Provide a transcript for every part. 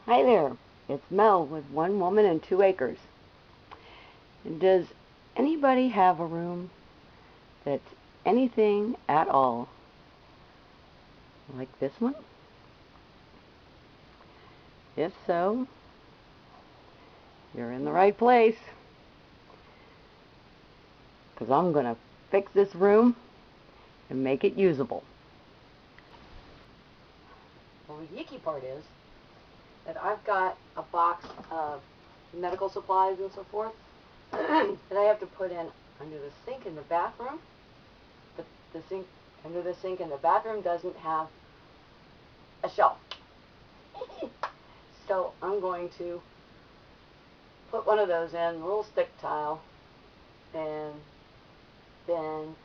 Hi there, it's Mel with One Woman and 2 Acres. And does anybody have a room that's anything at all like this one? If so, you're in the right place, because I'm going to fix this room and make it usable. Well, the geeky part is that I've got a box of medical supplies and so forth that I have to put in under the sink in the bathroom. But the sink under the sink in the bathroom doesn't have a shelf. So I'm going to put one of those in, a little stick tile, and then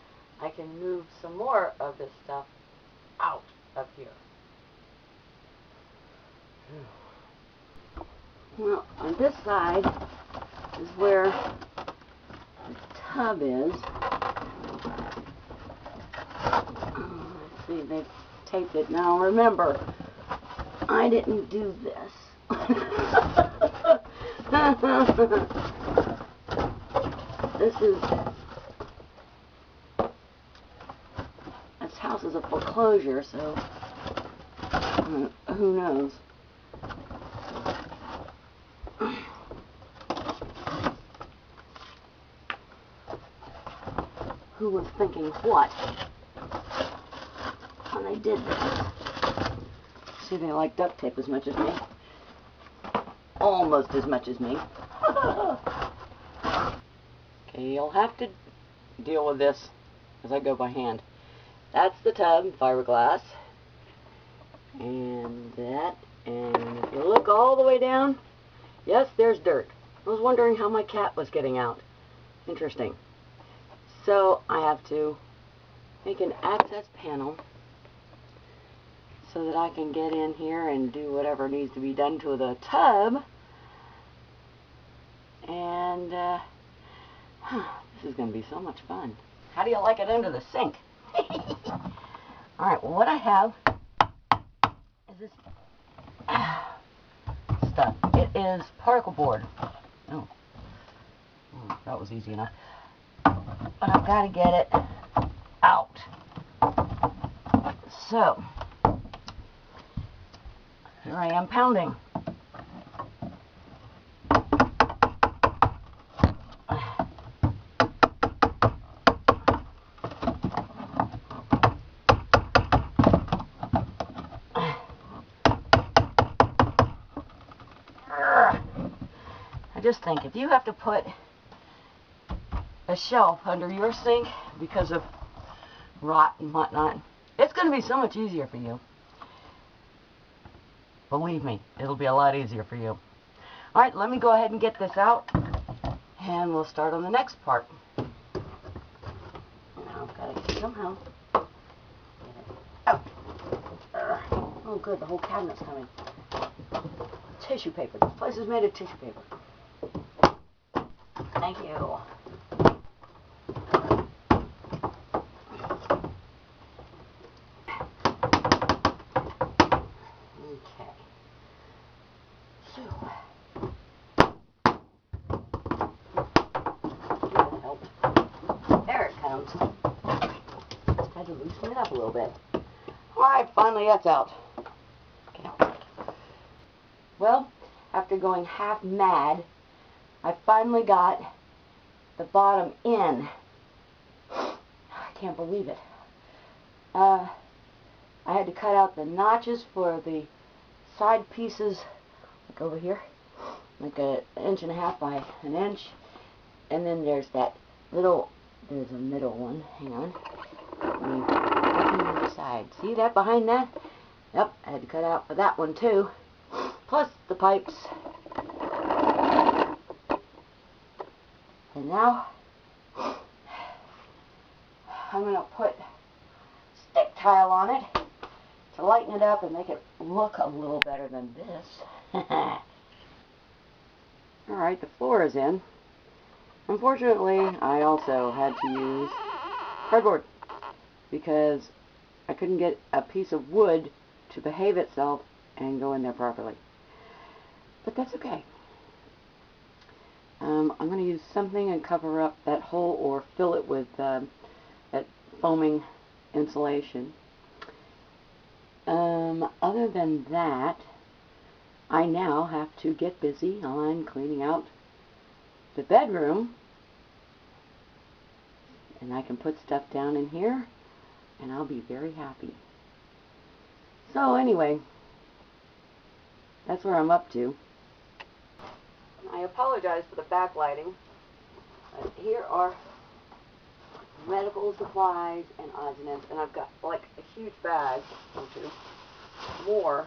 I can move some more of this stuff out of here. Well, on this side is where the tub is. Let's see, they've taped it. Now remember, I didn't do this. This house is a foreclosure, so who knows. Who was thinking what when they did this? See, they like duct tape as much as me. Almost as much as me. Okay, you'll have to deal with this as I go by hand. That's the tub, fiberglass. And that, and if you look all the way down, yes, there's dirt. I was wondering how my cat was getting out. Interesting. So I have to make an access panel so that I can get in here and do whatever needs to be done to the tub. And this is going to be so much fun. How do you like it under the sink? Alright, well, what I have is this stuff. It is particle board. Oh, that was easy enough. But I've got to get it out. So, here I am pounding. I just think if you have to put a shelf under your sink because of rot and whatnot, it's going to be so much easier for you. Believe me, it'll be a lot easier for you. Alright, let me go ahead and get this out, and we'll start on the next part. Now I've got to somehow get it out. Oh good, the whole cabinet's coming. Tissue paper. This place is made of tissue paper. Thank you. Had to loosen it up a little bit. Alright, finally that's out. Get out. Well, after going half mad, I finally got the bottom in. I can't believe it. I had to cut out the notches for the side pieces, like over here, like an inch and a half by an inch. And then there's that little, there's a middle one, hang on. Looking on the side. See that behind that? Yep, I had to cut out for that one too. Plus the pipes. And now I'm going to put stick tile on it to lighten it up and make it look a little better than this. Alright, the floor is in. Unfortunately, I also had to use cardboard because I couldn't get a piece of wood to behave itself and go in there properly. But that's okay. I'm going to use something and cover up that hole or fill it with that foaming insulation. Other than that, I now have to get busy on cleaning out the bedroom, and I can put stuff down in here and I'll be very happy. So anyway, that's where I'm up to. I apologize for the backlighting. Here are medical supplies and odds and ends, and I've got like a huge bag into more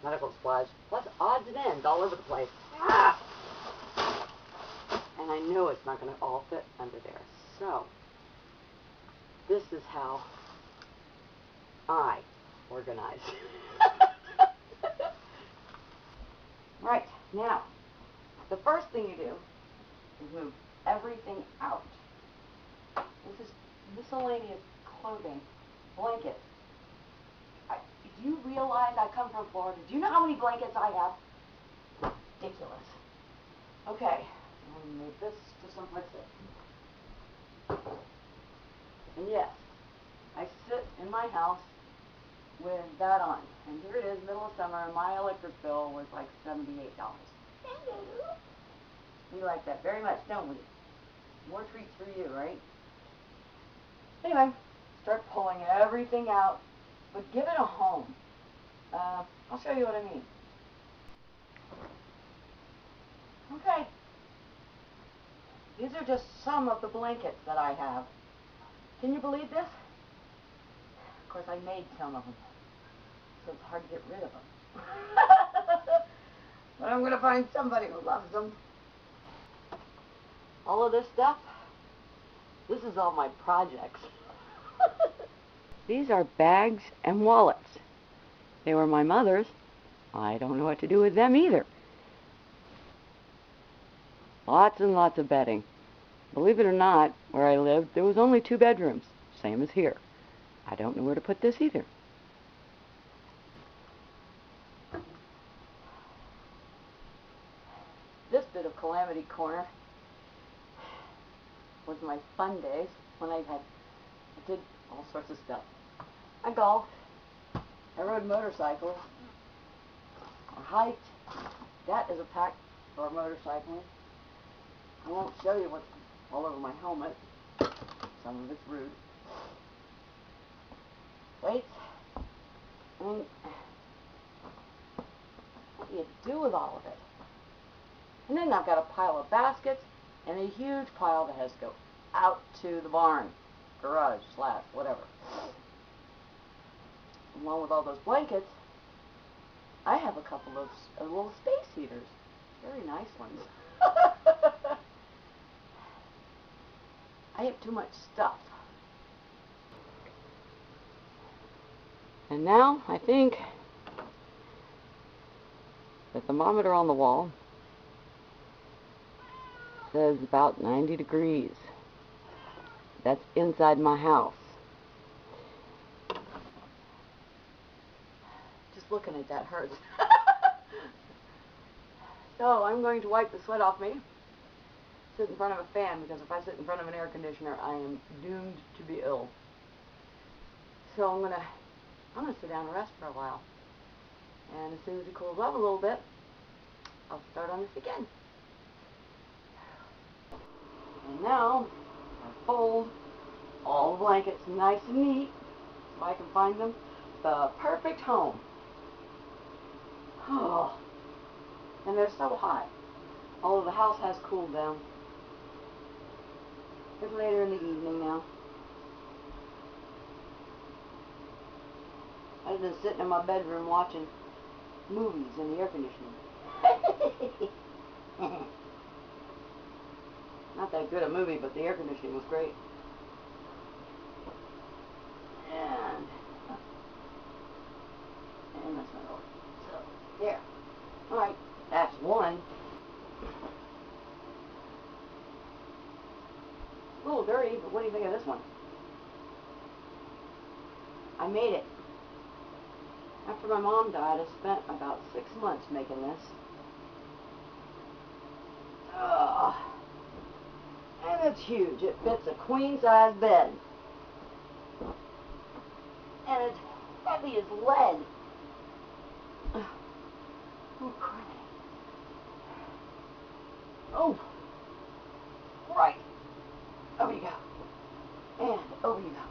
medical supplies, plus odds and ends all over the place. Ah! And I know it's not going to all fit under there. So, this is how I organize. Right, now, the first thing you do is move everything out. This is miscellaneous clothing, blankets. Do you realize I come from Florida? Do you know how many blankets I have? Ridiculous. Okay, I'm going to move this to someplace safe. And yes, I sit in my house with that on. And here it is, middle of summer, and my electric bill was like $78. We like that very much, don't we? More treats for you, right? Anyway, start pulling everything out, but give it a home. I'll show you what I mean. Okay. These are just some of the blankets that I have. Can you believe this? Of course, I made some of them, so it's hard to get rid of them. But I'm going to find somebody who loves them. All of this stuff, this is all my projects. These are bags and wallets. They were my mother's. I don't know what to do with them either. Lots and lots of bedding. Believe it or not, where I lived, there was only 2 bedrooms, same as here. I don't know where to put this either. This bit of Calamity Corner was my fun days when I did all sorts of stuff. I golfed, I rode motorcycles, I hiked. That is a pack for motorcycling. I won't show you what's all over my helmet. Some of it's rude. Weights. I mean, what do you do with all of it? And then I've got a pile of baskets and a huge pile that has to go out to the barn, garage, slab, whatever. Along with all those blankets, I have a couple of little space heaters. Very nice ones. I have too much stuff. And now I think the thermometer on the wall says about 90 degrees. That's inside my house. Just looking at that hurts. So I'm going to wipe the sweat off me. Sit in front of a fan, because if I sit in front of an air conditioner, I am doomed to be ill. So I'm gonna sit down and rest for a while. And as soon as it cools off a little bit, I'll start on this again. And now I fold all the blankets nice and neat so I can find them the perfect home. Oh, and they're so hot, although the house has cooled down. It's later in the evening now. I've been sitting in my bedroom watching movies in the air conditioning. Not that good a movie, but the air conditioning was great. And that's not over. So, there. Alright, that's one. A little dirty, but what do you think of this one? I made it. After my mom died, I spent about 6 months making this. Ugh. And it's huge. It fits a queen-size bed. And it's heavy as lead. Oh, crap. Oh, right. Over you go. And over you go.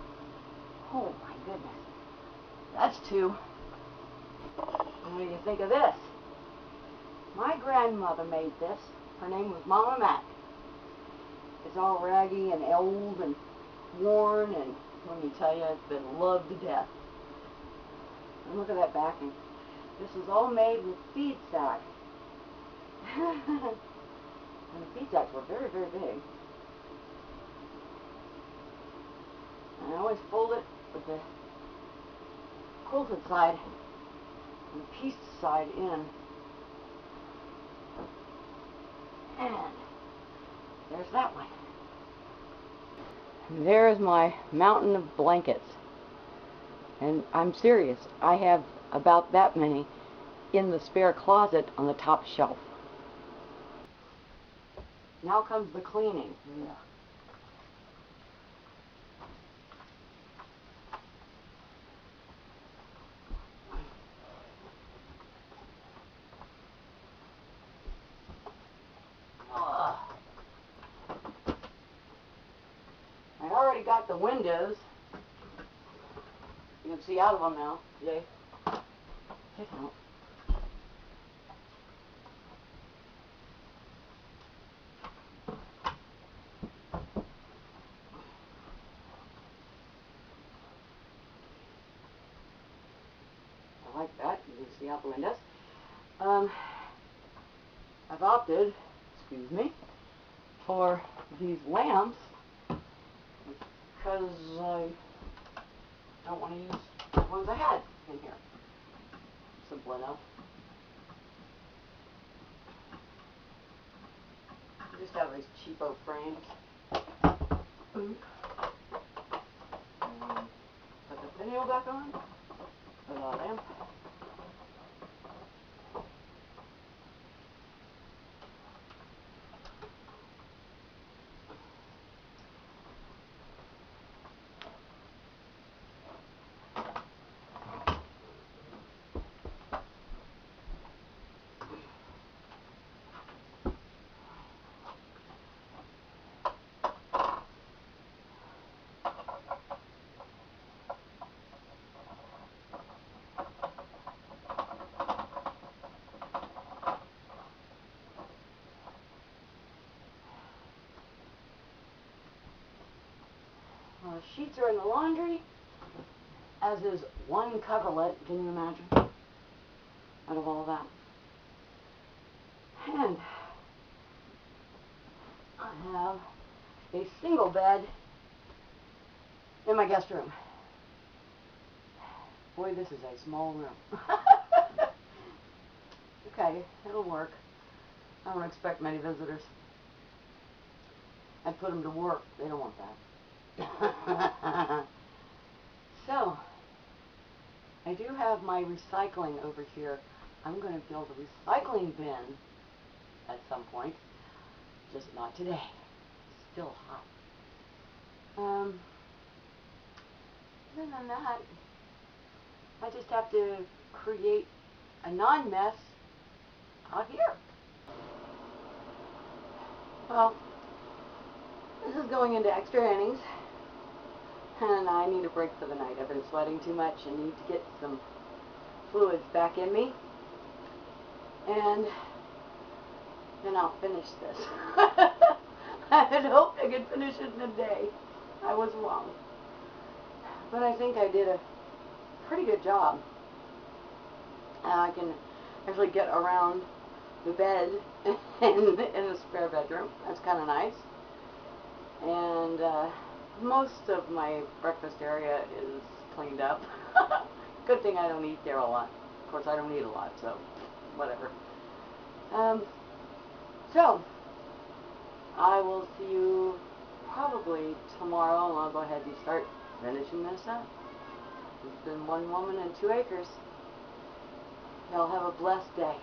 Oh, my goodness. That's two. What do you think of this? My grandmother made this. Her name was Mama Mac. It's all raggy and old and worn, and let me tell you, it's been loved to death. And look at that backing. This was all made with feed sack. And the feed sacks were very, very big. And I always fold it with the quilted side and the pieced side in. And there's that one. And there's my mountain of blankets. And I'm serious, I have about that many in the spare closet on the top shelf. Now comes the cleaning. Yeah. I already got the windows. You can see out of them now. Yay. Check out. I like that. You can see out the windows. I've opted, excuse me, for these lamps because I don't want to use the ones I had in here. Simple enough. I just have these cheapo frames. Put the finial back on. Put a lamp. Sheets are in the laundry, as is one coverlet. Can you imagine? Out of all that. And I have a single bed in my guest room. Boy, this is a small room. Okay, it'll work. I don't expect many visitors. I'd put them to work. They don't want that. So, I do have my recycling over here. I'm going to build a recycling bin at some point, just not today. It's still hot. Other than that, I just have to create a non-mess out here. Well, this is going into extra innings. And I need a break for the night. I've been sweating too much and need to get some fluids back in me. And then I'll finish this. I had hoped I could finish it in a day. I was wrong. But I think I did a pretty good job. I can actually get around the bed in the spare bedroom. That's kind of nice. And most of my breakfast area is cleaned up. Good thing I don't eat there a lot. Of course, I don't eat a lot, so whatever. So, I will see you probably tomorrow, and I'll go ahead and start finishing this up. It's been one woman and 2 acres. Y'all have a blessed day.